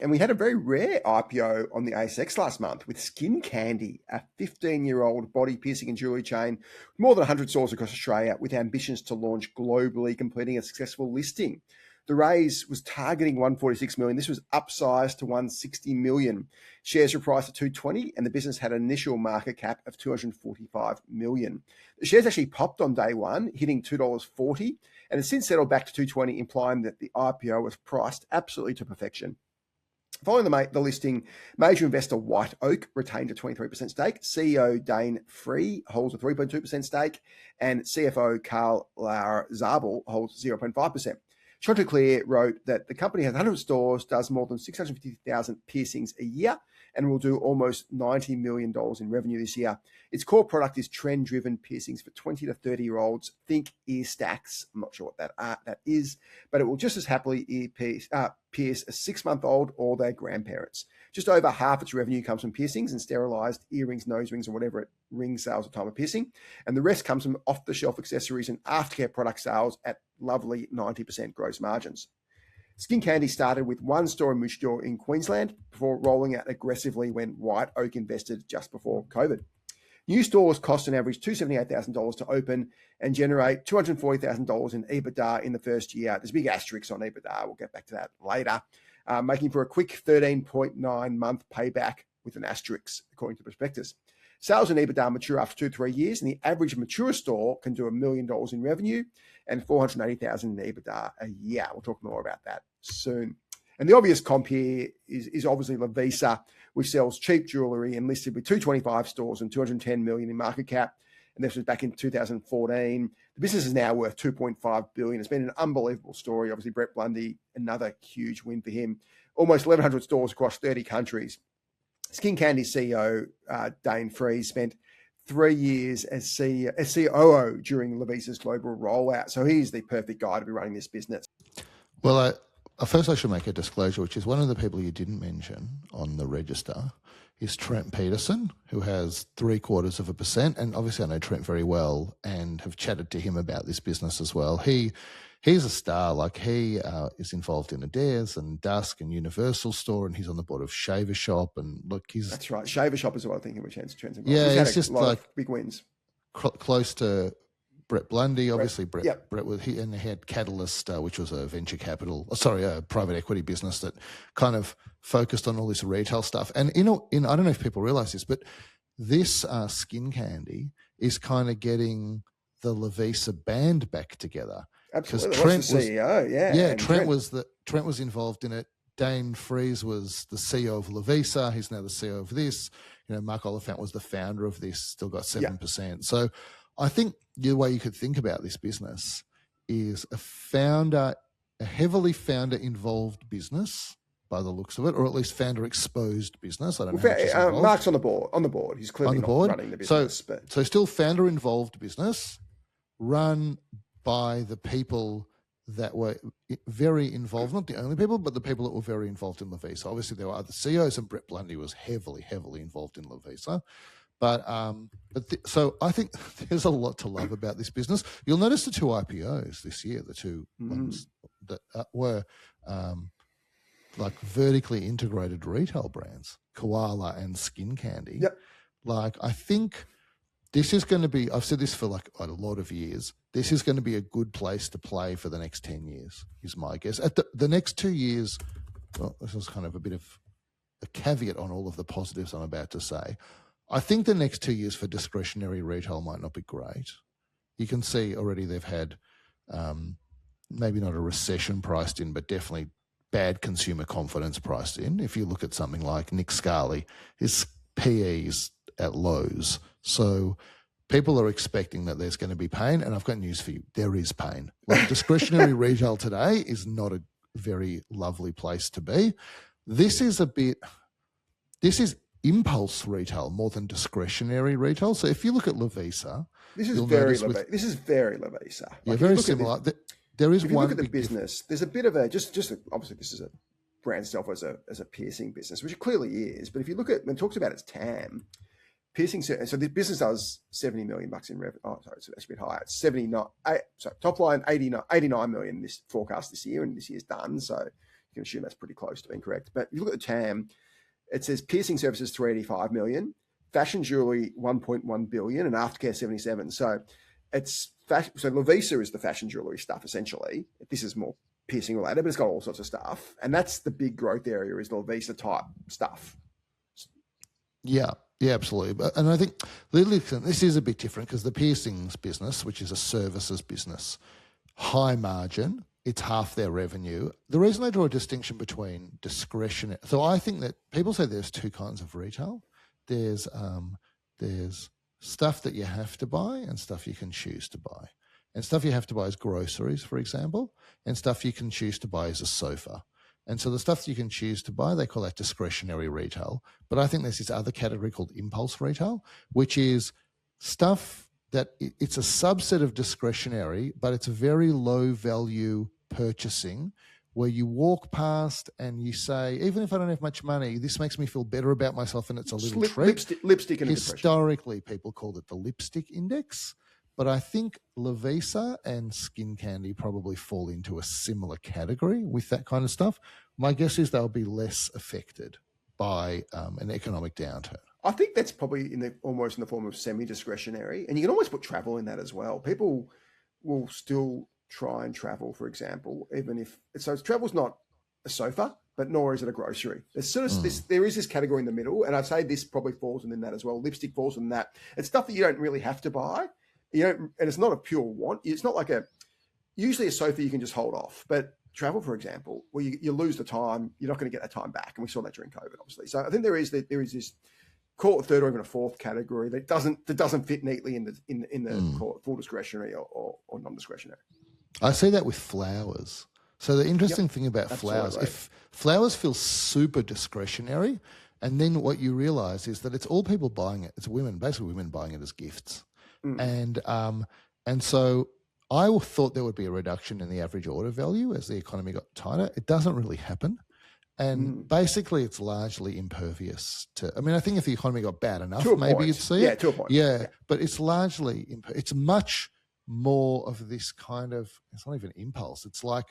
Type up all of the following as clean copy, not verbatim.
And we had a very rare IPO on the ASX last month with SkinKandy, a 15-year-old body piercing and jewellery chain with more than 100 stores across Australia with ambitions to launch globally, completing a successful listing. The raise was targeting 146 million. This was upsized to 160 million. Shares were priced at 220 and the business had an initial market cap of 245 million. The shares actually popped on day one, hitting $2.40, and has since settled back to 220, implying that the IPO was priced absolutely to perfection. Following the listing, major investor White Oak retained a 23% stake. CEO Dane Free holds a 3.2% stake, and CFO Carl Zabel holds 0.5%. Chanticleer wrote that the company has 100 stores, does more than 650,000 piercings a year, and will do almost $90 million in revenue this year. Its core product is trend-driven piercings for 20 to 30-year-olds. Think ear stacks. I'm not sure what that is, but it will just as happily pierce a 6-month-old or their grandparents. Just over half its revenue comes from piercings and sterilized earrings, nose rings, or whatever ring sales at time of piercing. And the rest comes from off-the-shelf accessories and aftercare product sales at lovely 90% gross margins. SkinKandy started with one store in Moosjaw in Queensland before rolling out aggressively when White Oak invested just before COVID. New stores cost an average $278,000 to open and generate $240,000 in EBITDA in the first year. There's a big asterisk on EBITDA. We'll get back to that later. Making for a quick 13.9-month payback with an asterisk, according to the prospectus. Sales and EBITDA mature after 2-3 years, and the average mature store can do $1 million in revenue and $480,000 in EBITDA a year. We'll talk more about that soon. And the obvious comp here is obviously Lovisa, which sells cheap jewellery and listed with 225 stores and 210 million in market cap. And this was back in 2014. The business is now worth 2.5 billion. It's been an unbelievable story. Obviously, Brett Blundy, another huge win for him. Almost 1,100 stores across 30 countries. SkinKandy CEO Dane Free spent 3 years as COO during Lovisa's global rollout. So he's the perfect guy to be running this business. Well, first I should make a disclosure, which is one of the people you didn't mention on the register is Trent Peterson, who has 0.75%. And obviously I know Trent very well and have chatted to him about this business as well. He's a star. Like he is involved in Adir's and Dusk and Universal Store, and he's on the board of Shaver Shop. And look, that's right. Shaver Shop is what I think of Trent's involved. Yeah, he's had just like big wins. Close to Brett Blundy, obviously. Brett yep. was and he had Catalyst, which was a a private equity business that kind of focused on all this retail stuff. And I don't know if people realize this, but this SkinKandy is kind of getting the Lovisa band back together. Absolutely. Trent was the CEO, yeah. Trent was involved in it. Dane Freeze was the CEO of Lovisa. He's now the CEO of this. Mark Oliphant was the founder of this. Still got 7%. Yeah. So I think the way you could think about this business is a heavily founder-involved business by the looks of it, or at least founder-exposed business. I don't know. Mark's on the board. He's clearly not running the business. So still founder-involved business run by the people that were very involved, not the only people, but the people that were very involved in Lovisa. Obviously, there were other CEOs, and Brett Blundy was heavily involved in Lovisa. So I think there's a lot to love about this business. You'll notice the 2 IPOs this year, the 2 ones that were like vertically integrated retail brands, Koala and SkinKandy. Yep. Like, I think this is going to be, I've said this for like a lot of years, this is going to be a good place to play for the next 10 years, is my guess. At the next 2 years, well, this is kind of a bit of a caveat on all of the positives I'm about to say. I think the next 2 years for discretionary retail might not be great. You can see already they've had maybe not a recession priced in, but definitely bad consumer confidence priced in. If you look at something like Nick Scali, his PE is at lows. So people are expecting that there's going to be pain, and I've got news for you. There is pain. Like, discretionary retail today is not a very lovely place to be. This is impulse retail more than discretionary retail. So if you look at Lovisa, this is very Lovisa. Yeah, very similar. There is if you one look at the business. There's a bit of a just obviously this is a brand itself as a piercing business, which it clearly is. But if you look at when it talks about its TAM, piercing. So the business does $70 million in revenue. Oh, sorry, it's actually a bit higher. It's 79. Top line 89 million this forecast this year, and this year's done. So You can assume that's pretty close to being correct. But if you look at the TAM, it says piercing services 385 million, fashion jewelry 1.1 billion, and aftercare 77. So it's so Lovisa is the fashion jewelry stuff essentially. This is more piercing related, but it's got all sorts of stuff, and that's the big growth area is the Lovisa type stuff. Yeah, absolutely. And I think this is a bit different because the piercings business, which is a services business, high margin, it's half their revenue. The reason I draw a distinction between discretionary, so I think that people say there's two kinds of retail. There's stuff that you have to buy and stuff you can choose to buy. And stuff you have to buy is groceries, for example, and stuff you can choose to buy is a sofa. And so the stuff that you can choose to buy, they call that discretionary retail. But I think there's this other category called impulse retail, which is stuff that it's a subset of discretionary, but it's a very low value purchasing where you walk past and you say, even if I don't have much money, this makes me feel better about myself and it's a little treat. Lipstick and historically, people called it the lipstick index. But I think Lovisa and SkinKandy probably fall into a similar category with that kind of stuff. My guess is they'll be less affected by an economic downturn. I think that's probably almost in the form of semi-discretionary, and you can almost put travel in that as well. People will still try and travel, for example, even if travel's not a sofa, but nor is it a grocery. There's sort of there is this category in the middle, and I'd say this probably falls within that as well. Lipstick falls within that. It's stuff that you don't really have to buy. And it's not a pure want. It's not like usually a sofa you can just hold off, but travel, for example, where you lose the time, you're not going to get that time back. And we saw that during COVID, obviously. So I think there is this, call it third or even a fourth category that doesn't fit neatly in the call it full discretionary or non-discretionary. I see that with flowers. So the interesting thing about flowers, if flowers feel super discretionary, and then what you realize is that it's all people buying it. It's basically women buying it as gifts. And so I thought there would be a reduction in the average order value as the economy got tighter. It doesn't really happen. And basically it's largely impervious to, I think if the economy got bad enough, maybe you'd see it. Yeah, to a point. Yeah, but it's largely, it's much more of this kind of, it's not even impulse. It's like,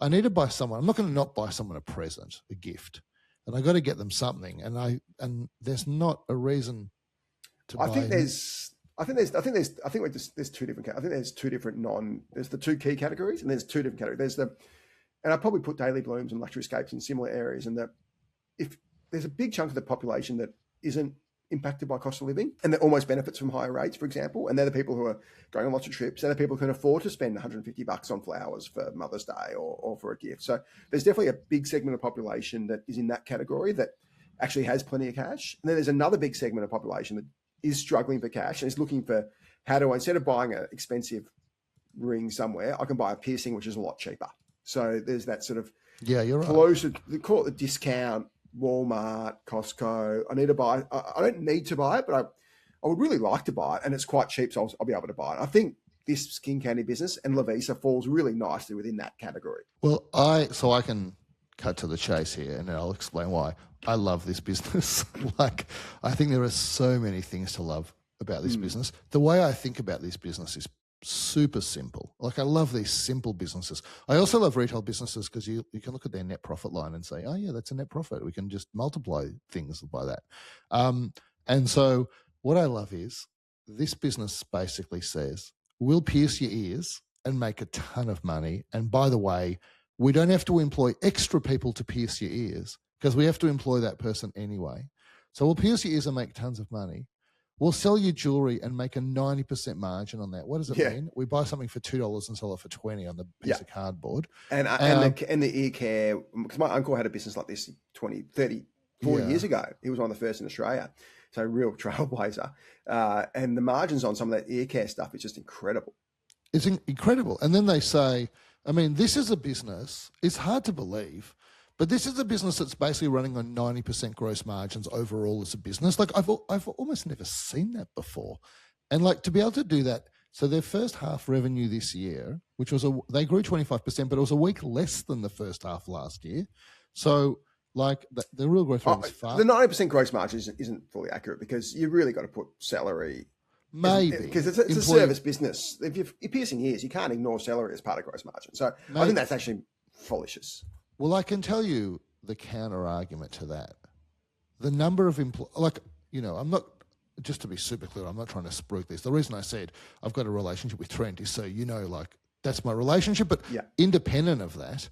I need to buy someone, I'm not going to not buy someone a present, a gift, and I got to get them something. And there's not a reason to buy. There's two different. I think there's two different there's the two key categories, and there's two different categories. And I probably put daily blooms and luxury escapes in similar areas. And that if there's a big chunk of the population that isn't impacted by cost of living and that almost benefits from higher rates, for example, and they're the people who are going on lots of trips. They're the people who can afford to spend $150 on flowers for Mother's Day or for a gift. So there's definitely a big segment of population that is in that category that actually has plenty of cash. And then there's another big segment of population that is struggling for cash and is looking for how do I, instead of buying an expensive ring somewhere, I can buy a piercing, which is a lot cheaper. So there's that sort of you're closer, they call it the discount, Walmart, Costco. I don't need to buy it, but I would really like to buy it, and it's quite cheap, so I'll be able to buy it. I think this SkinKandy business and Lovisa falls really nicely within that category. Well, I can cut to the chase here, and I'll explain why. I love this business. I think there are so many things to love about this business. The way I think about this business is super simple. I love these simple businesses. I also love retail businesses because you can look at their net profit line and say, oh yeah, that's a net profit. We can just multiply things by that. And so what I love is this business basically says, we'll pierce your ears and make a ton of money. And by the way, we don't have to employ extra people to pierce your ears because we have to employ that person anyway. So we'll pierce your ears and make tons of money. We'll sell you jewelry and make a 90% margin on that. What does it mean? We buy something for $2 and sell it for $20 on the piece of cardboard. And the ear care, because my uncle had a business like this 20, 30, 40 years ago. He was one of the first in Australia. So real trailblazer. And the margins on some of that ear care stuff is just incredible. It's incredible. And then they say, this is a business, it's hard to believe, but this is a business that's basically running on 90% gross margins overall as a business. I've almost never seen that before. And to be able to do that, so their first half revenue this year, which was they grew 25%, but it was a week less than the first half last year. So the real growth rate is far. The 90% gross margin isn't fully accurate because you really got to put salary. Maybe. Because it's a service business. If you're piercing ears, you can't ignore salary as part of gross margin. So I think that's actually fallacious. Well, I can tell you the counter argument to that. The number of I'm not, just to be super clear, I'm not trying to spruik this. The reason I said I've got a relationship with Trent is so that's my relationship. But independent of that,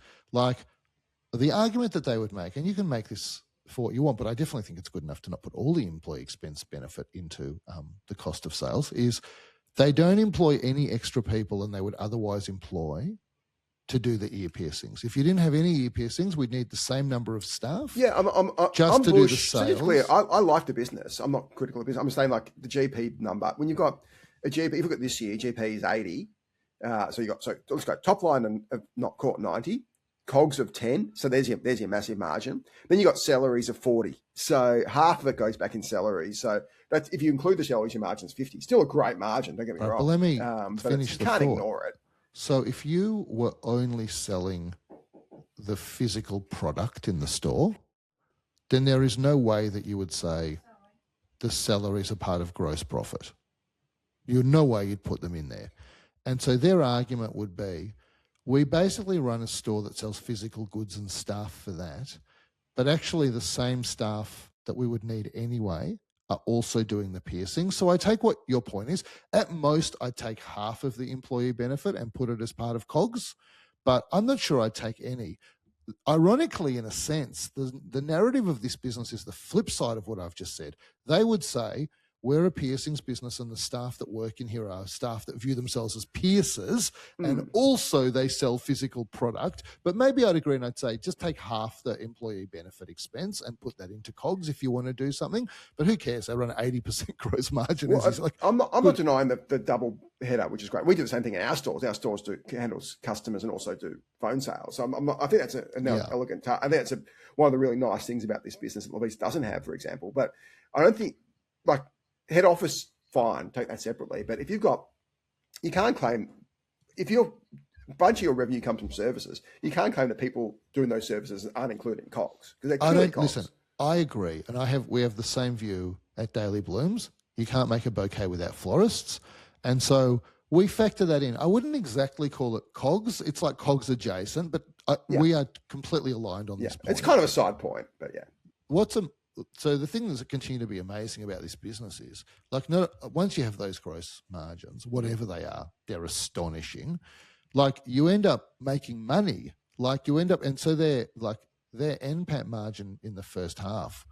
the argument that they would make, and you can make this for what you want, but I definitely think it's good enough to not put all the employee expense benefit into the cost of sales, is they don't employ any extra people than they would otherwise employ to do the ear piercings. If you didn't have any ear piercings, we'd need the same number of staff. Yeah, I'm to do the sales. So just clear, I like the business. I'm not critical of business. I'm saying the GP number. When you've got a GP, if you look at this year, GP is 80. So let's go top line of not caught 90, COGS of 10. So there's your massive margin. Then you got salaries of 40. So half of it goes back in salaries. So that's, if you include the salaries, your margin's 50. Still a great margin. Don't get me wrong. But let me finish you the can't thought. ignore it. So if you were only selling the physical product in the store, then there is no way that you would say the salaries are part of gross profit. No way you'd put them in there. And so their argument would be, we basically run a store that sells physical goods and staff for that, but actually the same staff that we would need anyway are also doing the piercing. So I take what your point is. At most, I take half of the employee benefit and put it as part of COGS, but I'm not sure I'd take any. Ironically, in a sense, the narrative of this business is the flip side of what I've just said. They would say, we're a piercings business and the staff that work in here are staff that view themselves as piercers and also they sell physical product. But maybe I'd agree and I'd say just take half the employee benefit expense and put that into COGS if you want to do something. But who cares? They run an 80% gross margin. Well, I'm not denying the double header, which is great. We do the same thing in our stores. Our stores handle customers and also do phone sales. So I think that's an elegant. I think that's one of the really nice things about this business that Lovisa doesn't have, for example. But I don't think head office, fine, take that separately. But if you can't claim, if a bunch of your revenue comes from services, you can't claim that people doing those services aren't included in COGS because they're clearly COGS. Listen, I agree, and we have the same view at Daily Blooms. You can't make a bouquet without florists, and so we factor that in. I wouldn't exactly call it COGS. It's like COGS adjacent, but we are completely aligned on this point. It's kind of a side point, but yeah. So the thing that continue to be amazing about this business is, once you have those gross margins, whatever they are, they're astonishing. You end up making money. And so their NPAT margin in the first half,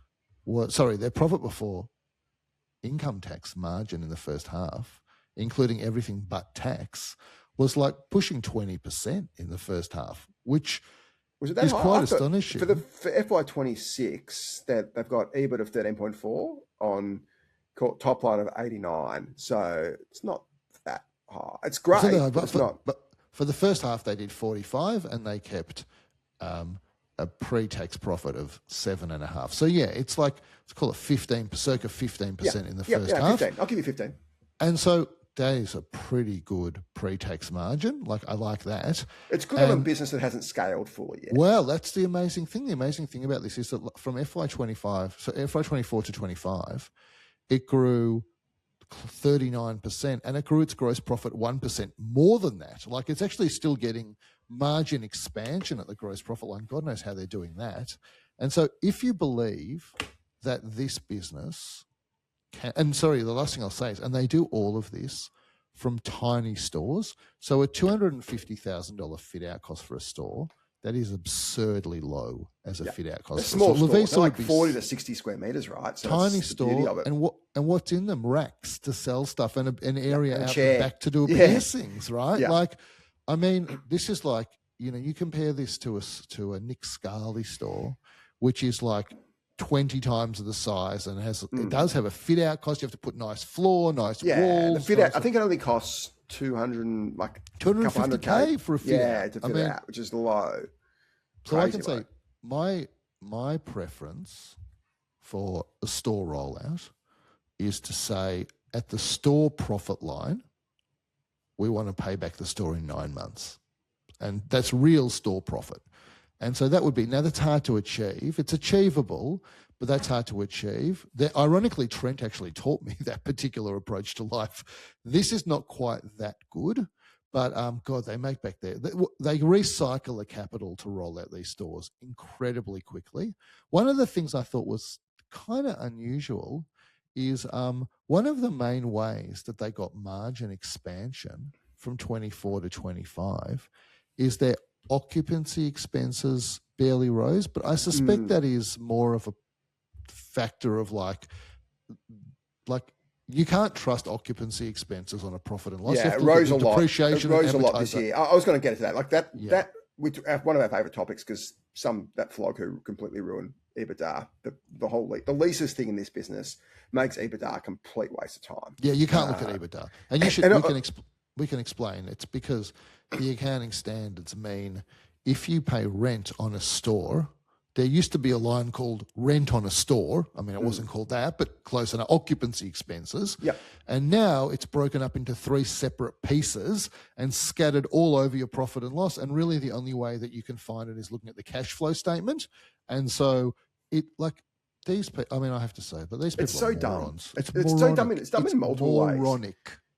their profit before income tax margin in the first half, including everything but tax, was pushing 20% in the first half, which was it that is high? quite astonishing. For FY26, that they've got EBIT of 13.4 on top line of 89. So it's not that high. It's great, but it's not. But for the first half, they did 45 and they kept a pre-tax profit of 7.5. So it's let's call it 15, circa 15% in the first half. 15. I'll give you 15. And so that is a pretty good pre-tax margin. I like that. It's good on a business that hasn't scaled fully yet. Well, that's the amazing thing. The amazing thing about this is that from FY24 to 25, it grew 39% and it grew its gross profit 1% more than that. It's actually still getting margin expansion at the gross profit line. God knows how they're doing that. And so if you believe that this business the last thing I'll say is, and they do all of this from tiny stores. So a $250,000 fit out cost for a store, that is absurdly low as a fit out cost. A small store, Lovisa 40 to 60 square meters, right? So tiny store, and what's in them? Racks to sell stuff and an area out the back to do piercings, right? Yeah. This is you compare this to a Nick Scali store, which is 20 times the size and it does have a fit out cost. You have to put nice floor, nice walls. The fit out, I think it only costs $250K for a fit out. Yeah, to fit out, which is low. So I can say my preference for a store rollout is to say at the store profit line, we want to pay back the store in 9 months. And that's real store profit. And so that would be, now that's hard to achieve. It's achievable, but that's hard to achieve. Ironically, Trent actually taught me that particular approach to life. This is not quite that good, But God, they make back there. They recycle the capital to roll out these stores incredibly quickly. One of the things I thought was kind of unusual is one of the main ways that they got margin expansion from 24 to 25 is their occupancy expenses barely rose. But I suspect that is more of a factor of like you can't trust occupancy expenses on a profit and loss. Yeah, it rose a lot. It rose a lot this year. I was going to get to that. Like that, that one of our favourite topics because that flog who completely ruined EBITDA. The whole the leases thing in this business makes EBITDA a complete waste of time. Yeah, you can't look at EBITDA, and you should. We can explain. It's because the accounting standards mean if you pay rent on a store. There used to be a line called rent on a store. I mean, it wasn't called that, but close enough. Occupancy expenses. Yep. And now it's broken up into 3 separate pieces and scattered all over your profit and loss. And really the only way that you can find it is looking at the cash flow statement. And so these people, I mean, I have to say, but these people are morons. It's so dumb. It's dumb in multiple ways.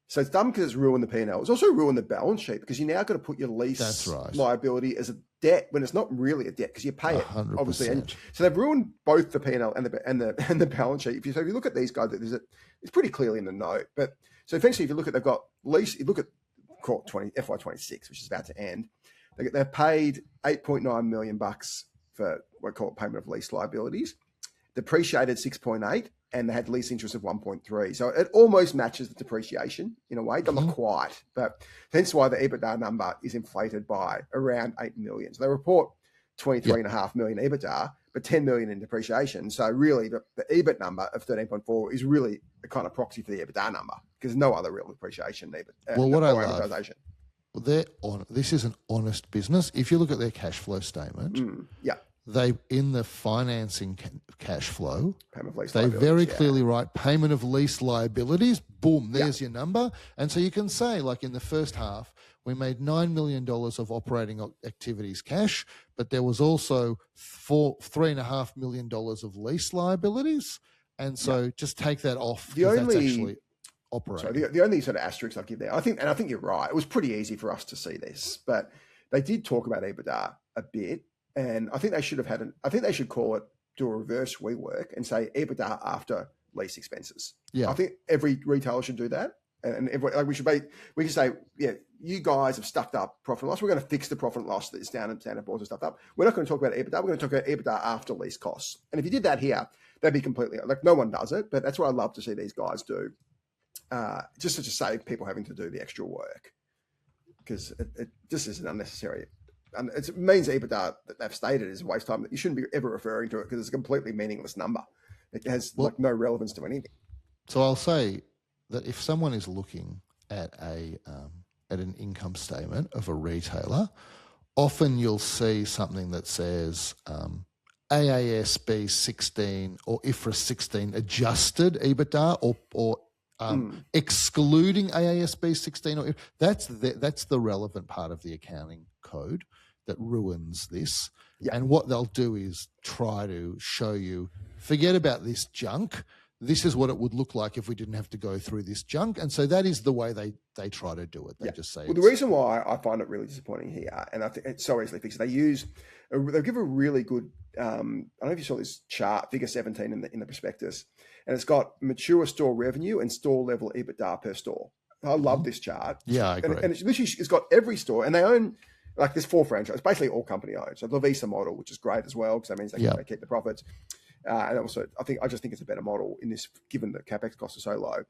So it's dumb because it's ruined the P&L. It's also ruined the balance sheet because you now got to put your lease liability as a debt when it's not really a debt because you pay it 100%. Obviously. And so they've ruined both the P&L and the balance sheet. If you look at these guys, it's pretty clearly in the note. But so essentially, if you look at they've got lease, you look at FY26, which is about to end. They've paid $8.9 million for what we call payment of lease liabilities. Depreciated 6.8. And they had lease interest of 1.3. So it almost matches the depreciation in a way, but not quite. But hence why the EBITDA number is inflated by around 8 million. So they report 23.5 million EBITDA, but 10 million in depreciation. So really the EBIT number of 13.4 is really a kind of proxy for the EBITDA number because there's no other real depreciation. Well, what I love, this is an honest business. If you look at their cash flow statement, they in the financing cash flow, they very clearly write payment of lease liabilities. Boom, there's your number. And so you can say, like in the first half, we made $9 million of operating activities cash, but there was also $3.5 million of lease liabilities. And so just take that off. That's actually operating. So the only sort of asterisk I'll give there, I think you're right. It was pretty easy for us to see this, but they did talk about EBITDA a bit. And I think they should have do a reverse rework and say EBITDA after lease expenses. Yeah. I think every retailer should do that. And we can say, you guys have stuffed up profit and loss. We're going to fix the profit and loss that's down and standard boards and stuffed up. We're not going to talk about EBITDA. We're going to talk about EBITDA after lease costs. And if you did that here, that'd be completely, no one does it, but that's what I love to see these guys do. Just to save people having to do the extra work because it just isn't unnecessary. And it means EBITDA that they've stated is a waste of time. That you shouldn't be ever referring to it because it's a completely meaningless number. It has no relevance to anything. So I'll say that if someone is looking at an income statement of a retailer, often you'll see something that says AASB 16 or IFRS 16 adjusted EBITDA or excluding AASB 16 or that's the relevant part of the accounting code that ruins this. Yeah. And what they'll do is try to show you, forget about this junk. This is what it would look like if we didn't have to go through this junk. And so that is the way they try to do it. They just say, well, the reason why I find it really disappointing here, and I think it's so easily fixed, they give a really good, I don't know if you saw this chart, figure 17 in the prospectus, and it's got mature store revenue and store level EBITDA per store. I love this chart. Yeah, I agree. And it's got every store, and they own, like there's 4 franchises, basically all company owned. So the Lovisa model, which is great as well, because that means they keep the profits. And also, I just think it's a better model in this, given that capex costs are so low.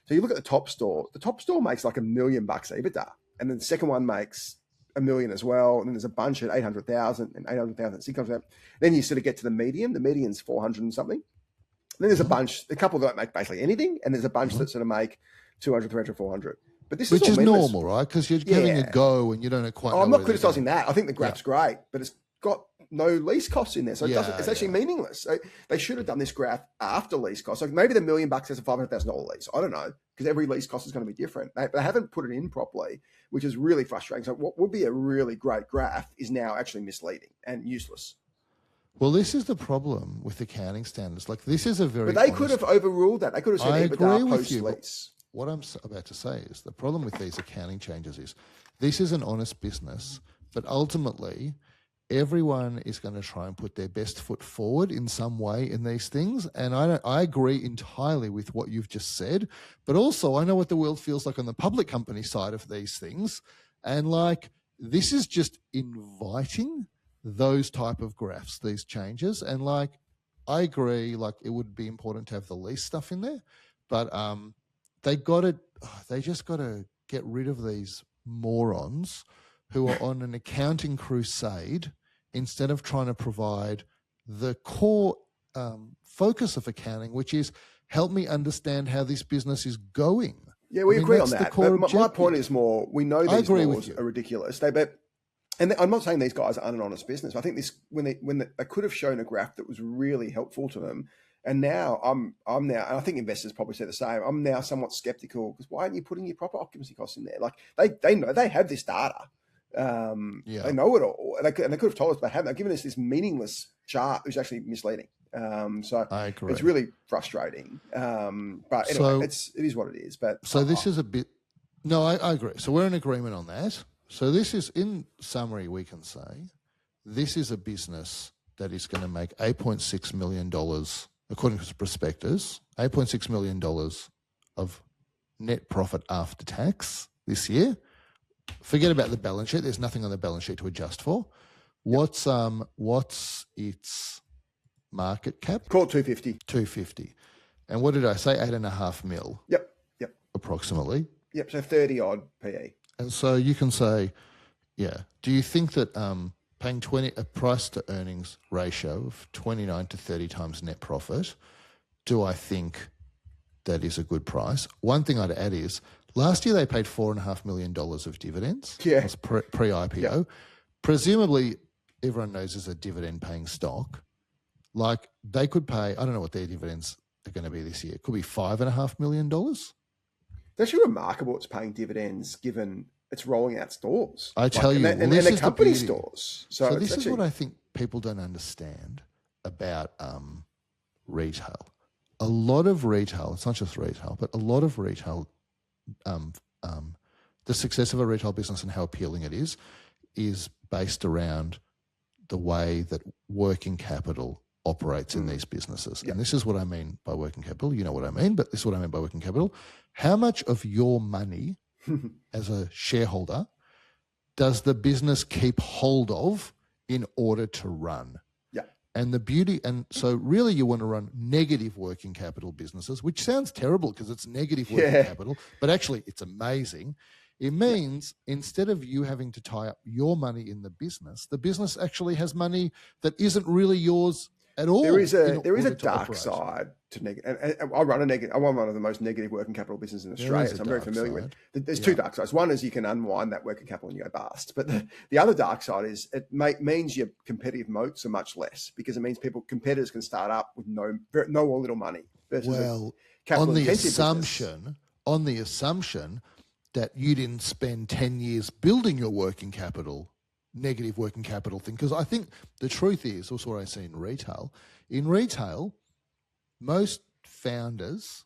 So you look at the top store. The top store makes like $1 million EBITDA, and then the second one makes $1 million as well. And then there's a bunch at 800,000 and 800,000, 600,000. Then you sort of get to the median. The median's 400 and something. And then there's a couple that don't make basically anything, and there's a bunch that sort of make 200, 300, 400. But this is normal, right? Because you're having a go and you don't know quite. I'm not criticizing that. I think the graph's great, but it's got no lease costs in there, so it's actually meaningless. So they should have done this graph after lease costs. Like maybe the $1 million has a $500,000 lease. I don't know, because every lease cost is going to be different. They haven't put it in properly, which is really frustrating. So what would be a really great graph is now actually misleading and useless. Well, this is the problem with accounting standards. Like this is a very. But they could have overruled that. They could have said EBITDA post lease. what I'm about to say is the problem with these accounting changes is this is an honest business, but ultimately everyone is going to try and put their best foot forward in some way in these things. And I agree entirely with what you've just said, but also I know what the world feels like on the public company side of these things. And like, this is just inviting those type of graphs, these changes. And like, I agree, like it would be important to have the lease stuff in there, but they just got to get rid of these morons who are on an accounting crusade instead of trying to provide the core focus of accounting, which is help me understand how this business is going. Yeah, we agree on that. But my point is more, we know these laws are ridiculous. And I'm not saying these guys are an honest business. I think this when they could have shown a graph that was really helpful to them. And now I'm now, and I think investors probably say the same. I'm now somewhat skeptical because why aren't you putting your proper occupancy costs in there? Like they know they have this data. They know it all, and they could have told us they haven't. They've given us this meaningless chart, which is actually misleading. So I agree. It's really frustrating. But anyway, it is what it is. But so this is a bit. No, I agree. So we're in agreement on that. So this is, in summary, we can say this is a business that is going to make $8.6 million, according to its prospectus, $8.6 million of net profit after tax this year. Forget about the balance sheet. There's nothing on the balance sheet to adjust for. What's its market cap? Call it 250. 250. And what did I say? 8.5 mil. Yep. Approximately. Yep. So 30 odd PE. And so you can say, do you think that paying a price to earnings ratio of 29 to 30 times net profit, do I think that is a good price? One thing I'd add is last year they paid $4.5 million of dividends. Yeah. That's pre-IPO. Yeah. Presumably everyone knows is a dividend paying stock. Like they could pay, I don't know what their dividends are going to be this year. It could be $5.5 million. That's actually remarkable. It's paying dividends given it's rolling out stores. I tell you, and they're company stores. So this is what I think people don't understand about retail. A lot of retail, it's not just retail, but a lot of retail, the success of a retail business and how appealing it is based around the way that working capital operates in these businesses. Yep. And this is what I mean by working capital. You know what I mean, but this is what I mean by working capital. How much of your money as a shareholder does the business keep hold of in order to run? Yeah. And the beauty, and so really you want to run negative working capital businesses, which sounds terrible because it's negative working capital, but actually it's amazing. It means instead of you having to tie up your money in the business actually has money that isn't really yours at all. There is a dark side to negative. And I run one of the most negative working capital businesses in Australia, so I'm very familiar with. There's two dark sides. One is you can unwind that working capital and you go bust. But the other dark side is it means your competitive moats are much less because it means competitors can start up with no or little money. Versus on the assumption that you didn't spend 10 years building your negative working capital thing. Because I think the truth is, also what I see in retail, most founders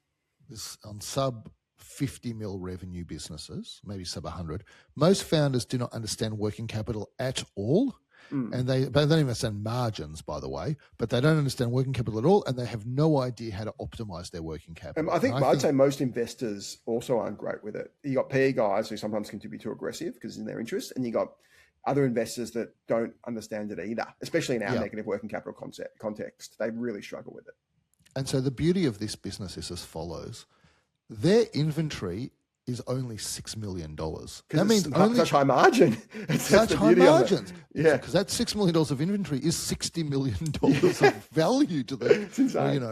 on sub 50 mil revenue businesses, maybe sub 100, most founders do not understand working capital at all. And they don't even understand margins, by the way, but they don't understand working capital at all, and they have no idea how to optimize their working capital. I'd say most investors also aren't great with it. You got PE guys who sometimes can be too aggressive because it's in their interest, and you got other investors that don't understand it either, especially in our negative working capital context. They really struggle with it. And so the beauty of this business is as follows. Their inventory is only $6 million. That means only such high margin. Such high margins. Yeah, because that $6 million of inventory is $60 million of value to them. It's insane.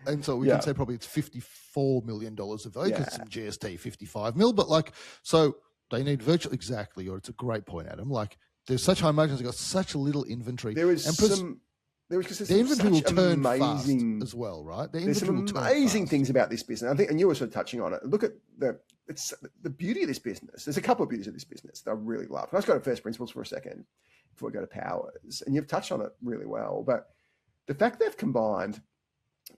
And so we can say probably it's $54 million of because some GST 55 mil, but so they need virtually exactly. Or it's a great point, Adam. There's such high margins, they've got such little inventory. The inventory will turn fast as well, right? There's some amazing things about this business. I think, and you were sort of touching on it. Look at the beauty of this business. There's a couple of beauties of this business that I really love. Let's go to first principles for a second before we go to powers. And you've touched on it really well. But the fact they've combined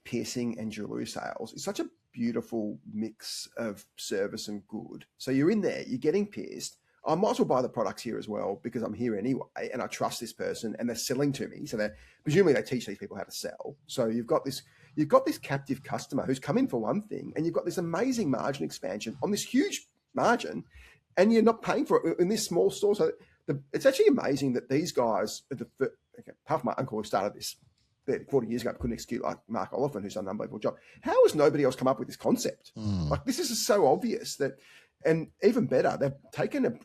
piercing and jewellery sales is such a beautiful mix of service and good. So you're in there, you're getting pierced. I might as well buy the products here as well because I'm here anyway, and I trust this person, and they're selling to me. So they presumably they teach these people how to sell. So you've got this captive customer who's come in for one thing, and you've got this amazing margin expansion on this huge margin, and you're not paying for it in this small store. So it's actually amazing that these guys, apart from my uncle who started this 40 years ago, couldn't execute like Mark Oliphant, who's done an unbelievable job. How has nobody else come up with this concept? Like this is so obvious that, and even better, they've taken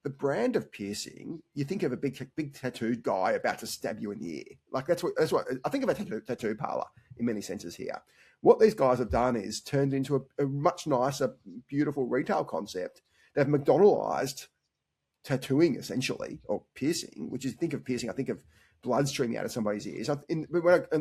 the brand of piercing. You think of a big tattooed guy about to stab you in the ear. Like that's what I think of a tattoo parlor in many senses here. What these guys have done is turned into a much nicer, beautiful retail concept. They've McDonaldized tattooing essentially, or piercing, which is, think of piercing, I think of blood streaming out of somebody's ears. In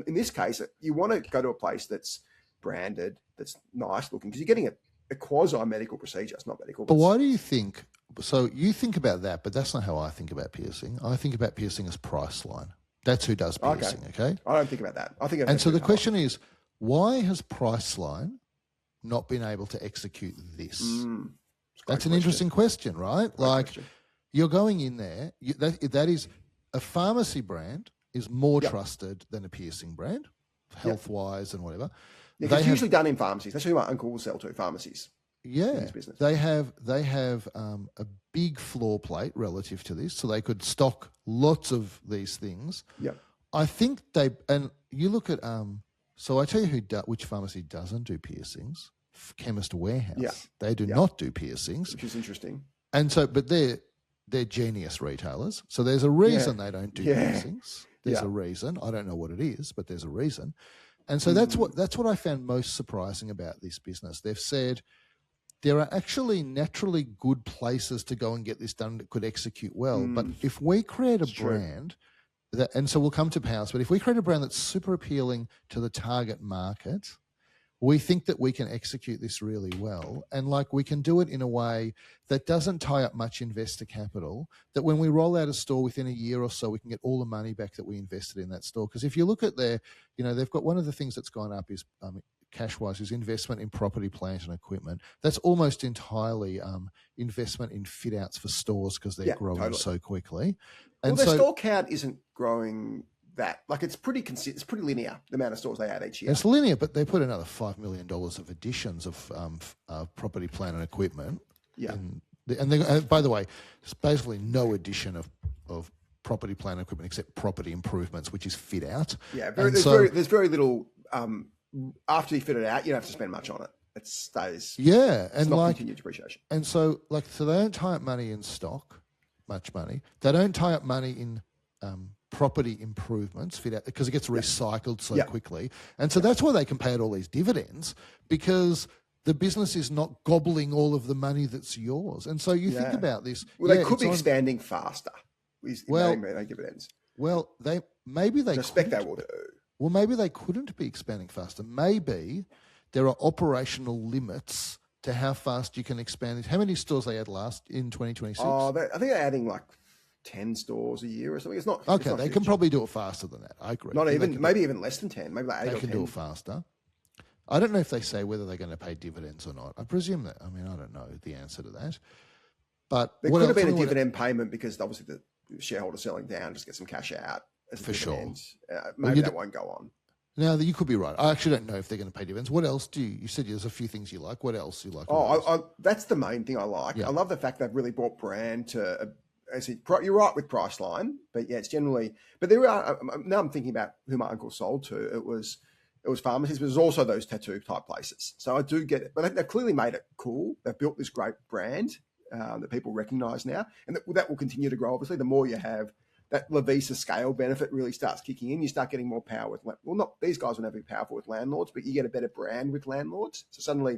this case, you want to go to a place that's branded, that's nice looking, because you're getting a quasi-medical procedure. It's not medical. But why do you think, so you think about that, but that's not how I think about piercing. I think about piercing as Priceline. That's who does piercing, okay? I don't think about that. I think. And so the question is, why has Priceline not been able to execute this? That's an interesting question, right? You're going in there, that is, a pharmacy brand is more trusted than a piercing brand, health-wise and whatever. Yeah, it's usually done in pharmacies. That's who my uncle will sell to, pharmacies. Yeah, in his business. they have a big floor plate relative to this, so they could stock lots of these things. Yeah, I think and you look at so I tell you which pharmacy doesn't do piercings. Chemist Warehouse. They do not do piercings, which is interesting. And so, but they're genius retailers. So there's a reason they don't do piercings. There's a reason. I don't know what it is, but there's a reason. And so that's what I found most surprising about this business. They've said there are actually naturally good places to go and get this done that could execute well. But if we create a brand that, and so we'll come to Powers, but if we create a brand that's super appealing to the target market, we think that we can execute this really well, and like we can do it in a way that doesn't tie up much investor capital, that when we roll out a store within a year or so, we can get all the money back that we invested in that store. Because if you look at they've got one of the things that's gone up is cash-wise is investment in property, plant and equipment. That's almost entirely investment in fit-outs for stores because they're growing so quickly. And their store count isn't growing that. Like it's pretty linear, the amount of stores they add each year. It's linear, but they put another $5 million of additions of property, plant and equipment. Yeah. And by the way, there's basically no addition of property, plant and equipment except property improvements, which is fit out. Yeah, there's very little, after you fit it out, you don't have to spend much on it. It stays. Yeah. And not continued depreciation. And so they don't tie up money in stock, much money. They don't tie up money in property improvements, fit out, because it gets recycled so quickly. And so that's why they can pay out all these dividends, because the business is not gobbling all of the money that's yours. And so you think about this. Well, they could be expanding faster. They dividends. Well, maybe they I suspect they will do. Well, maybe they couldn't be expanding faster. Maybe there are operational limits to how fast you can expand. How many stores they had in 2026? I think they're adding like 10 stores a year or something. It's not okay. It's not they can probably do it faster than that. I agree. Maybe even less than 10. Maybe like 8 or 10. They can do it faster. I don't know if they say whether they're going to pay dividends or not. I presume that. I mean, I don't know the answer to that. But there could have been a dividend payment because obviously the shareholder's selling down, just get some cash out. For sure. Maybe that won't go on. Now, you could be right. I actually don't know if they're going to pay dividends. What else you said there's a few things you like. What else do you like? That's the main thing I like. Yeah. I love the fact they've really brought brand to you're right with Priceline, but it's generally. But there are now. I'm thinking about who my uncle sold to. It was pharmacies, but there's also those tattoo type places. So I do get it, but they've clearly made it cool. They've built this great brand that people recognise now, and that will continue to grow. Obviously, the more you have, that Lovisa scale benefit really starts kicking in. You start getting more power with. Well, not these guys will never be powerful with landlords, but you get a better brand with landlords. So suddenly.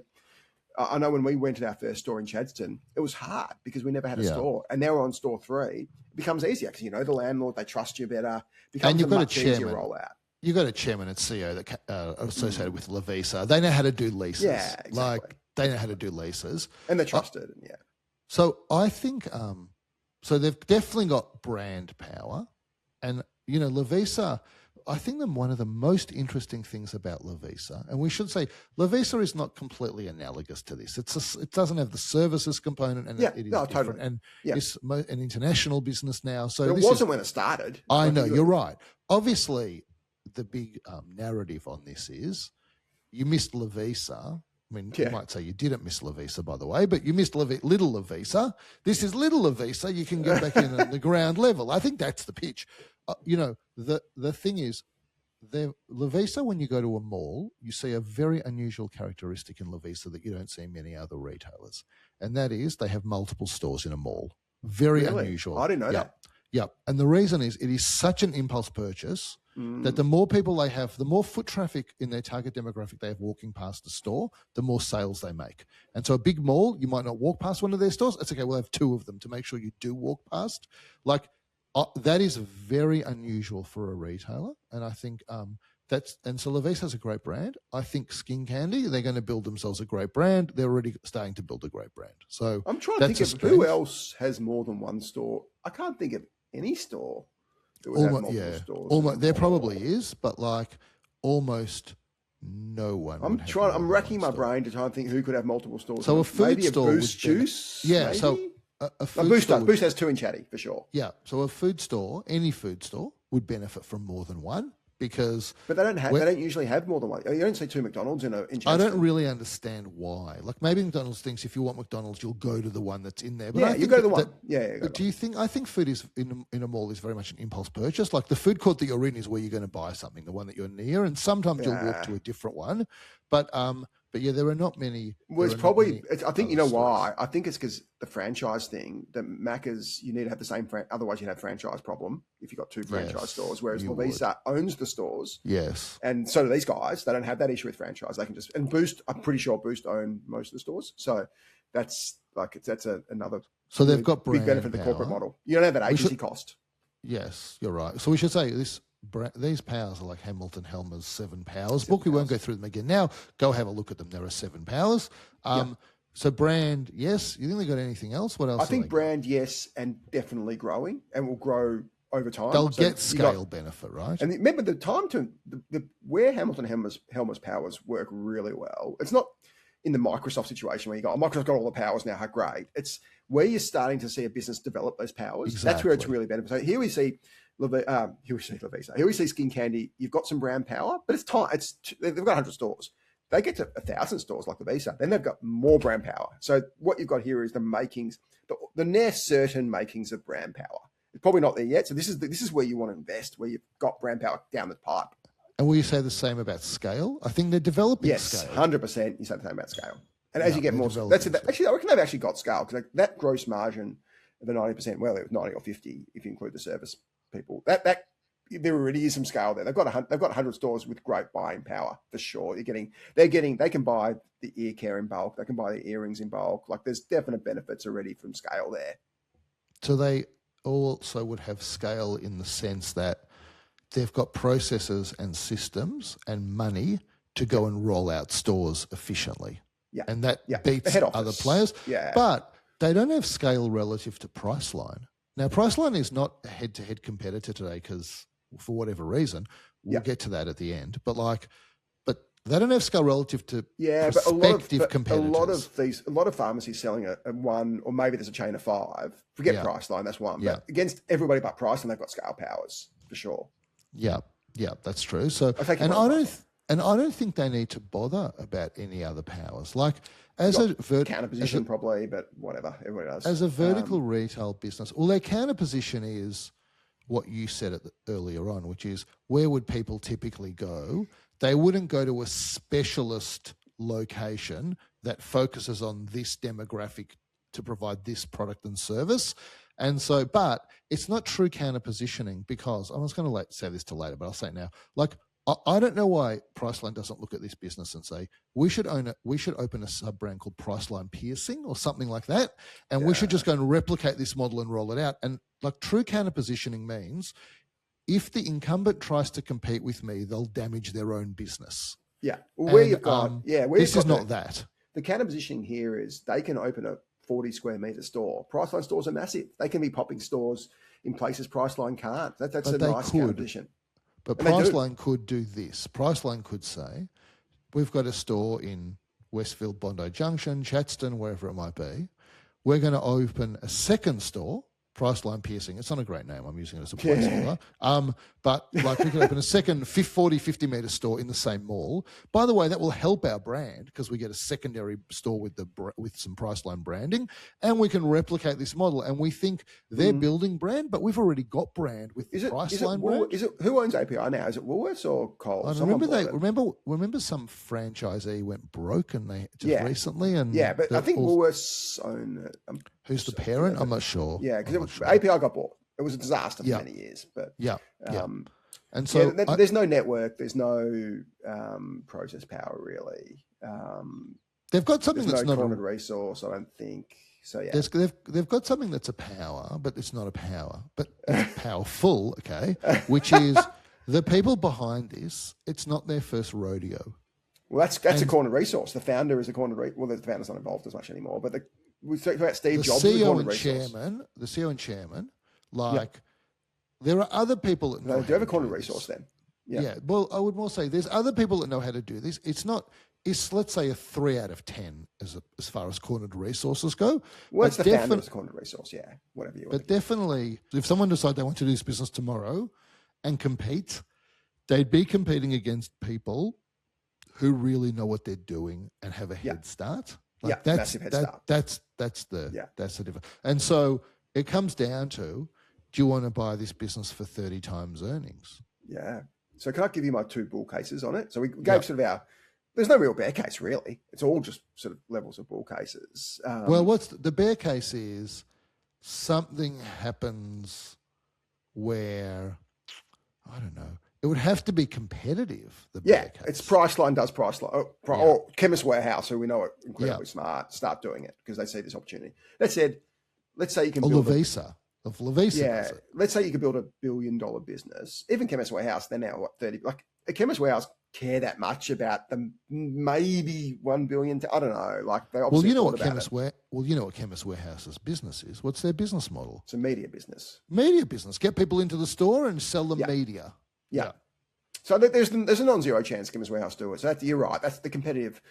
I know when we went to our first store in Chadstone, it was hard because we never had a store. And now we're on store 3. It becomes easier because you know the landlord, they trust you better. It becomes a much easier rollout. You've got a chairman and CEO that associated with Lovisa. They know how to do leases. Yeah, exactly. They know how to do leases. And they're trusted. So I think, so they've definitely got brand power. And, Lovisa, I think that one of the most interesting things about Lovisa, and we should say Lovisa is not completely analogous to this. It doesn't have the services component, and it is different, totally. and it's an international business now. So but it wasn't when it started. I know, you're right. Obviously, the big narrative on this is you missed Lovisa. I mean, you might say you didn't miss Lovisa, by the way, but you missed little Lovisa. This is little Lovisa. You can go back in at the ground level. I think that's the pitch. The thing is, Lovisa, when you go to a mall, you see a very unusual characteristic in Lovisa that you don't see in many other retailers, and that is they have multiple stores in a mall. Very unusual. I didn't know that. Yeah, and the reason is it is such an impulse purchase that the more people they have, the more foot traffic in their target demographic they have walking past the store, the more sales they make. And so a big mall, you might not walk past one of their stores. It's okay, we'll have 2 of them to make sure you do walk past. That is very unusual for a retailer. And I think so Lovisa has a great brand. I think SkinKandy, they're going to build themselves a great brand. They're already starting to build a great brand. So I'm trying to think of who else has more than one store. I can't think of any store that would have multiple stores. There probably is, but almost no one. I'm racking my brain to try and think who could have multiple stores. So a food maybe store, a Boost juice. Maybe? So a food store. Boost has 2 in Chatty for sure. Yeah, so a food store, any food store, would benefit from more than one. But they don't usually have more than one. You don't see 2 McDonald's in I don't really understand why. Like maybe McDonald's thinks if you want McDonald's, you'll go to the one that's in there. But you go to the one. But do you think? I think food is in a mall is very much an impulse purchase. Like the food court that you're in is where you're going to buy something, the one that you're near, and sometimes you'll walk to a different one. But yeah, there are not many. Well, it's probably. I think you know why. I think it's because the franchise thing. The Macca's, you need to have the same. Otherwise, you have franchise problem if you've got 2 franchise stores. Whereas Lovisa owns the stores. Yes, and so do these guys. They don't have that issue with franchise. They can just Boost. I'm pretty sure Boost own most of the stores. So that's another. So they've got big benefit of the corporate model. You don't have that agency cost. Yes, you're right. So we should say these powers are like Hamilton Helmer's 7 Powers book. We won't go through them again now. Go have a look at them. There are 7 powers. So brand, yes. You think they got anything else? What else? I think brand, yes, and definitely growing, and will grow over time. They'll get scale benefit, right? And remember the time to where Hamilton Helmer's powers work really well. It's not in the Microsoft situation where you go, Microsoft got all the powers now, how great. It's where you're starting to see a business develop those powers. Exactly. That's where it's really beneficial. So here we see Lovisa. Here we see SkinKandy. You've got some brand power, but it's time. They've got 100 stores. They get to 1,000 stores like Lovisa, then they've got more brand power. So what you've got here is the makings, the near certain makings of brand power. It's probably not there yet. So this is where you want to invest, where you've got brand power down the pipe. And will you say the same about scale? I think they're developing scale. Yes, 100%. You say the same about scale. And as you get more, actually, I reckon they've actually got scale because that gross margin of the 90%, well, it was 90 or 50 if you include the service people. That there already is some scale there. They've got 100 stores with great buying power for sure. They can buy the ear care in bulk. They can buy the earrings in bulk. Like there's definite benefits already from scale there. So they also would have scale in the sense that they've got processes and systems and money to go and roll out stores efficiently. Yeah. And that beats other players. Yeah. But they don't have scale relative to Priceline. Now, Priceline is not a head-to-head competitor today because for whatever reason, we'll get to that at the end. But they don't have scale relative to prospective competitors. A lot of pharmacies selling a one, or maybe there's a chain of 5. Forget Priceline, that's one. But against everybody but Priceline, they've got scale powers for sure. Yeah, that's true. So, I don't think they need to bother about any other powers. Like as a counter position, probably, but whatever, everybody does. As a vertical retail business, their counter position is what you said earlier on, which is where would people typically go? They wouldn't go to a specialist location that focuses on this demographic to provide this product and service. And so, but it's not true counter positioning because I was going to say this to later, but I'll say it now. Like, I don't know why Priceline doesn't look at this business and say, we should open a sub-brand called Priceline Piercing or something like that. And we should just go and replicate this model and roll it out. And like true counter positioning means if the incumbent tries to compete with me, they'll damage their own business. Yeah. Well, this is not that. The counter positioning here is they can open a 40 square meter store. Priceline stores are massive. They can be popping stores in places Priceline can't. That's a nice counter position. But And they do. Priceline could do this. Priceline could say, we've got a store in Westfield, Bondi Junction, Chatston, wherever it might be. We're going to open a second store, Priceline Piercing. It's not a great name. I'm using it as a placeholder. But like we can open a second 40, 50-metre store in the same mall. By the way, that will help our brand because we get a secondary store with some Priceline branding, and we can replicate this model. And we think they're building brand, but we've already got brand with the Priceline brand. Who owns API now? Is it Woolworths or Coles? I remember some franchisee went broke and they just recently. And but I think Woolworths own it. Who's the parent? I'm not sure. Yeah, because API got bought. It was a disaster for many years. But and so there's no network. There's no process power really. They've got something that's not cornered resource. I don't think so. Yeah, they've got something that's a power, but it's not a power, but it's powerful. Okay, which is the people behind this. It's not their first rodeo. Well, that's a cornered resource. The founder is a cornered. Well, the founder's not involved as much anymore, but we talked about Steve Jobs. The CEO and chairman, there are other people that know. No, do you have a cornered resource then? Yeah. Well, I would more say there's other people that know how to do this. It's let's say a 3 out of 10 as far as cornered resources go. Well, it's the founder's cornered resource, whatever you want. But definitely, if someone decided they want to do this business tomorrow and compete, they'd be competing against people who really know what they're doing and have a head start. Massive head start. That's the difference. And so it comes down to, do you want to buy this business for 30 times earnings? Yeah. So can I give you my 2 bull cases on it? So we gave sort of there's no real bear case really. It's all just sort of levels of bull cases. Well, what's the bear case is something happens where, I don't know, it would have to be competitive. It's Priceline does Priceline. Or Chemist Warehouse, who we know are incredibly smart, start doing it because they see this opportunity. That said, let's say you can build Lovisa. Let's say you could build $1 billion business. Even Chemist Warehouse, they're now 30. Like a Chemist Warehouse care that much about them? Maybe 1 billion. I don't know. Like they obviously. You know what Chemist Warehouse's business is. What's their business model? It's a media business. Get people into the store and sell them media. Yeah. So there's a non-zero chance Chemist Warehouse do it. So you're right. That's the competitive.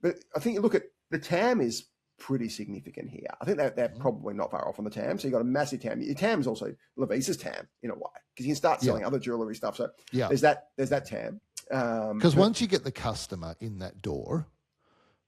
But I think you look at the TAM is pretty significant here. I think that they're probably not far off on the TAM. So you've got a massive TAM. Your TAM is also Lovisa's TAM in a way because you can start selling other jewellery stuff. So there's that TAM. Because once you get the customer in that door,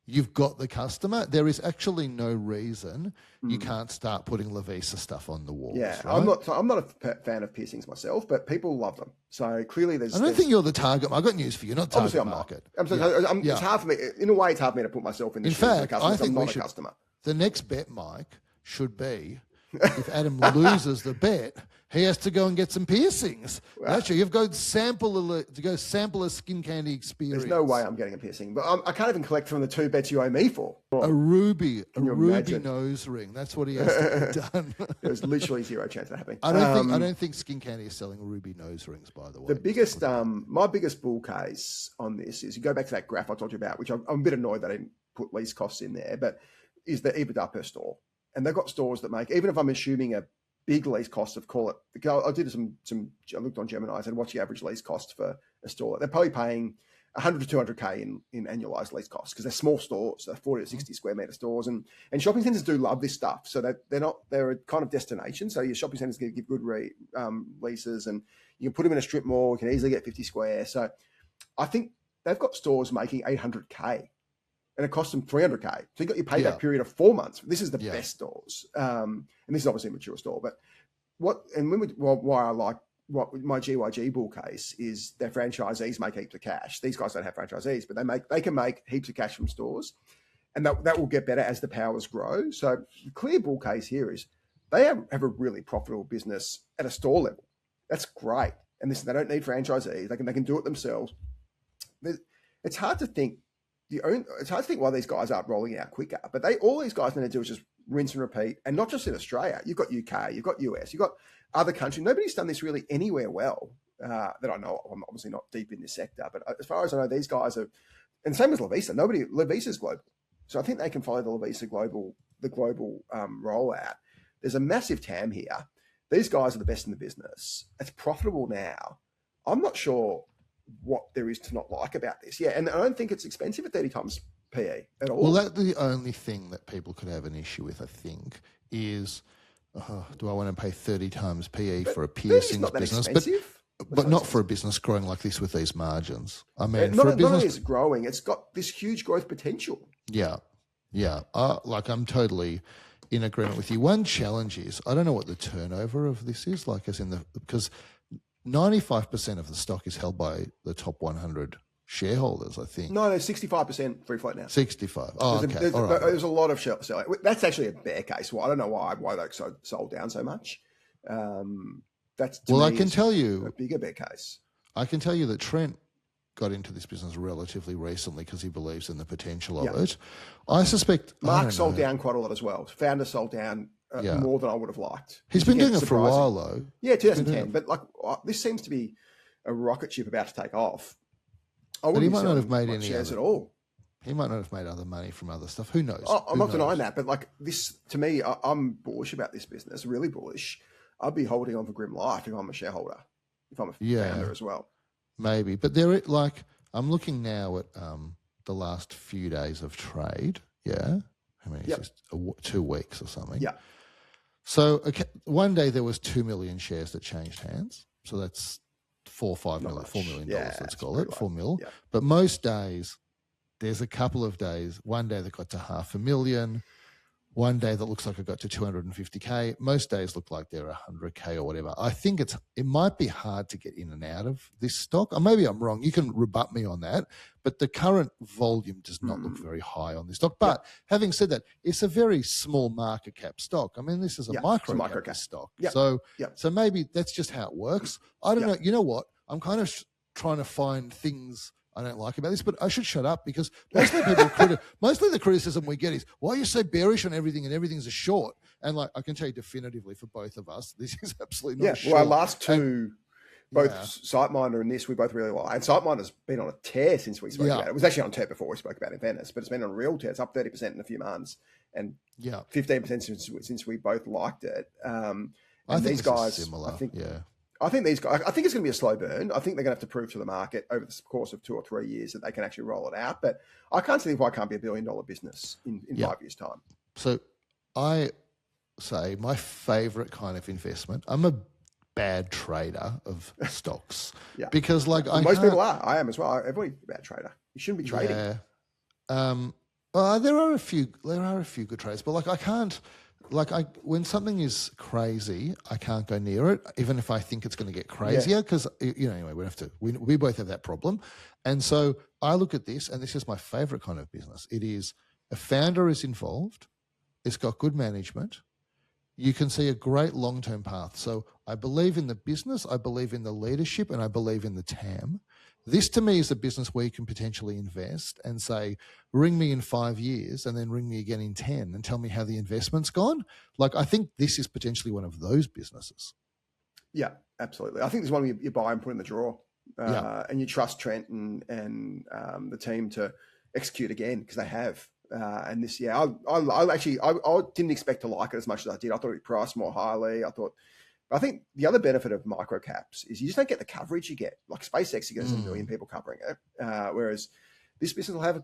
you've got the customer. There is actually no reason you can't start putting Lovisa stuff on the walls. Yeah, right? I'm not a fan of piercings myself, but people love them. So clearly, I don't think you're the target. I've got news for you. Not target market. It's hard for me. In a way, it's hard for me to put myself in the shoes of the customer. I think I'm not a customer. The next bet, Mike, should be if Adam loses the bet, he has to go and get some piercings. Wow. That's true. You've got to sample a SkinKandy experience. There's no way I'm getting a piercing, but I can't even collect from the 2 bets you owe me for. A ruby nose ring. That's what he has to get done. There's literally zero chance of that happening. I don't think SkinKandy is selling ruby nose rings, by the way. The biggest, my biggest bull case on this is you go back to that graph I told you about, which I'm a bit annoyed that I didn't put lease costs in there, but is the EBITDA per store. And they've got stores that make, even if I'm assuming a big lease cost of, call it, I did I looked on Gemini, I said, what's the average lease cost for a store? They're probably paying 100 to 200K in annualized lease costs because they're small stores, they're 40 to 60 square meter stores. And shopping centers do love this stuff. So they're a kind of destination. So your shopping centers can give good leases and you can put them in a strip mall, you can easily get 50 square. So I think they've got stores making 800K. And it costs them 300K. So you got your payback period of 4 months. This is the best stores. And this is obviously a mature store. But why I like what my GYG bull case is their franchisees make heaps of cash. These guys don't have franchisees, but they can make heaps of cash from stores. And that will get better as the powers grow. So the clear bull case here is they have a really profitable business at a store level. That's great. And they don't need franchisees. They can do it themselves. It's hard to think. It's hard to think why these guys aren't rolling out quicker, but all these guys need to do is just rinse and repeat, and not just in Australia. You've got UK, you've got US, you've got other countries. Nobody's done this really anywhere well that I know of. I'm obviously not deep in this sector, but as far as I know, these guys are, and same with Lovisa. Lovisa's global, so I think they can follow the Lovisa global rollout. There's a massive TAM here. These guys are the best in the business. It's profitable now. I'm not sure what there is to not like about this. Yeah, and I don't think it's expensive at 30 times PE at all. Well, that's the only thing that people could have an issue with, I think, is do I want to pay 30 times PE for a piercings business? But not for a business growing like this with these margins. I mean, not for a business, not only is it growing, it's got this huge growth potential. Yeah. Like I'm totally in agreement with you. One challenge is I don't know what the turnover of this is, like as in because 95% of the stock is held by the top 100 shareholders, I think. No, 65% free float now. 65. Oh, okay. There's a lot of selling. That's actually a bear case. Well, I don't know why they sold down so much. That's to me, I can tell you a bigger bear case. I can tell you that Trent got into this business relatively recently because he believes in the potential of it. I suspect Mark sold down quite a lot as well. Founder sold down more than I would have liked. He's been doing it for a while though. Yeah, 2010. But like this seems to be a rocket ship about to take off. But he might not have made any shares at all. He might not have made other money from other stuff. Who knows? I'm not denying that. But like this, to me, I'm bullish about this business. Really bullish. I'd be holding on for grim life if I'm a shareholder, if I'm a founder as well. Maybe, but I'm looking now at the last few days of trade. Yeah, how many? Is this? 2 weeks or something. Yeah. So one day there was 2 million shares that changed hands. So that's $4 million. Let's call it 4 mil. Yeah. But most days, there's a couple of days. One day that got to 500,000. One day that looks like it got to 250K. Most days look like they're 100K or whatever. I think it might be hard to get in and out of this stock. Or maybe I'm wrong. You can rebut me on that. But the current volume does not look very high on this stock. But having said that, it's a very small market cap stock. I mean, this is a micro cap stock. Yep. So maybe that's just how it works. I don't know. You know what? I'm kind of trying to find things I don't like about this, but I should shut up because mostly the criticism we get is, why are you so bearish on everything and everything's a short? And like, I can tell you definitively for both of us, this is absolutely not a short. Well, our last two, both SiteMinder and this, we both really like. And SiteMinder's been on a tear since we spoke about it. It was actually on tear before we spoke about it in Venice, but it's been on a real tear. It's up 30% in a few months and 15% since we both liked it. I think these guys similar. I think these guys. I think it's going to be a slow burn. I think they're going to have to prove to the market over the course of 2 or 3 years that they can actually roll it out. But I can't see why it can't be $1 billion business in 5 years' time. So I say my favorite kind of investment. I'm a bad trader of stocks because most people are. I am as well. Everybody's a bad trader. You shouldn't be trading. There are a few good trades, but I can't. When something is crazy, I can't go near it, even if I think it's going to get crazier. Because anyway, we both have that problem, and so I look at this, and this is my favorite kind of business. It is a founder is involved, it's got good management, you can see a great long-term path. So I believe in the business, I believe in the leadership, and I believe in the TAM. This to me is a business where you can potentially invest and say, ring me in 5 years and then ring me again in 10 and tell me how the investment's gone. I think this is potentially one of those businesses. Yeah, absolutely. I think there's one you buy and put in the drawer and you trust Trent and the team to execute again because they have. And this, I didn't expect to like it as much as I did. I thought it priced more highly. I think the other benefit of micro caps is you just don't get the coverage you get. Like SpaceX, you get 1 million people covering it, whereas this business will have a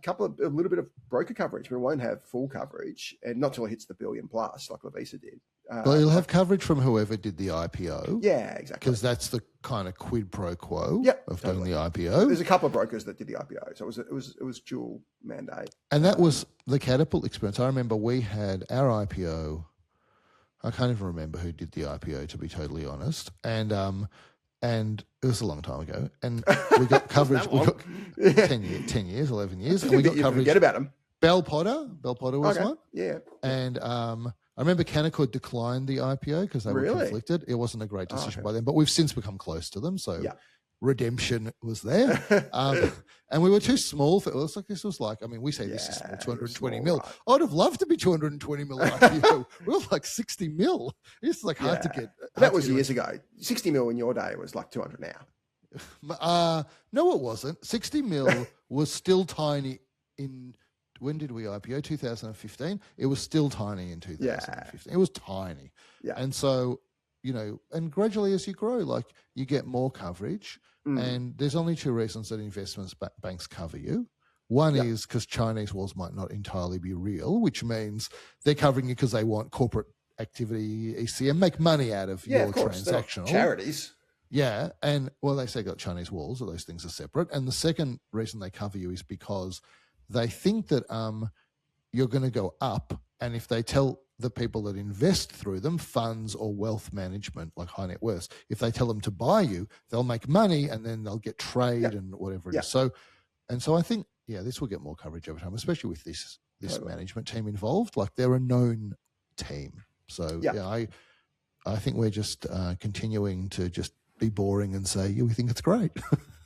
little bit of broker coverage, but it won't have full coverage, and not till it hits the $1 billion plus, like Lovisa did. Well, you'll have coverage from whoever did the IPO. Yeah, exactly. Because that's the kind of quid pro quo of doing the IPO. There's a couple of brokers that did the IPO, so it was dual mandate. And that was the Catapult experience. I remember we had our IPO. I can't even remember who did the IPO, to be totally honest. And it was a long time ago. And we got coverage. We got 10 years, 11 years. And we got coverage. Forget about them. Bell Potter was one. Yeah. And I remember Canaccord declined the IPO because they were conflicted. It wasn't a great decision by them, but we've since become close to them. So redemption was there. And we were too small for it. Was like, this was like, I mean, we say this is small, 220 mil. Right. I would have loved to be 220 mil IPO. We were like 60 mil. It's like hard to get. That was years ago. 60 mil in your day was like 200 now. No, it wasn't. 60 mil was still tiny in, when did we IPO? 2015. It was still tiny in 2015. It was tiny. Yeah. And so and gradually as you grow, like you get more coverage. And there's only two reasons that investments banks cover you. One is because Chinese walls might not entirely be real, which means they're covering you because they want corporate activity, ECM, make money out of your of course. transactional. Charities. Yeah. And they say got Chinese walls, or those things are separate. And the second reason they cover you is because they think that you're going to go up. And if they tell the people that invest through them, funds or wealth management, like high net worths, if they tell them to buy you, they'll make money and then they'll get trade and whatever it is. So I think, this will get more coverage over time, especially with this management team involved. Like they're a known team. So I think we're just continuing to just be boring and say, we think it's great.